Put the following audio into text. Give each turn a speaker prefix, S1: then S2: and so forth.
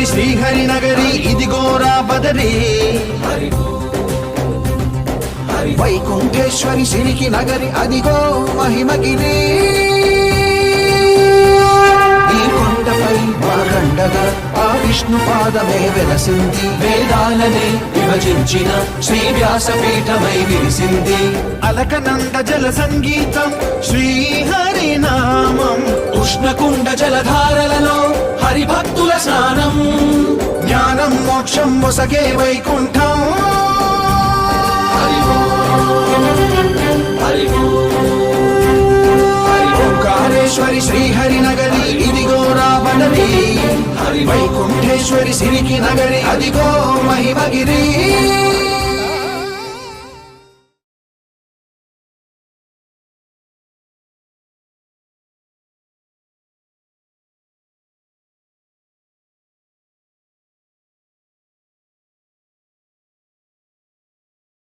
S1: ఓంకారేశ్వరి శ్రీహరి నగరి ఇదిగోరా బదరి వైకుంఠేశ్వరి సిరికి నగరి అదిగో మహిమగిరి ఈ కొండపై వాగండగా ఆ విష్ణు పాదమే వెలసింది వేదాలనే విభజించిన శ్రీ వ్యాసపీఠమై విరిసింది అలకనంద జల సంగీతం శ్రీహరి నామం ఉష్ణకుండ జలధారలలో హరిభక్తుల స్నానం జ్ఞానం మోక్షం మొసగే వైకుంఠం ఓంకారేశ్వరి శ్రీహరి నగరి ఇదిగోరా బదరి వైకుంఠేశ్వరి సిరికి నగరి అదిగో మహిమగిరి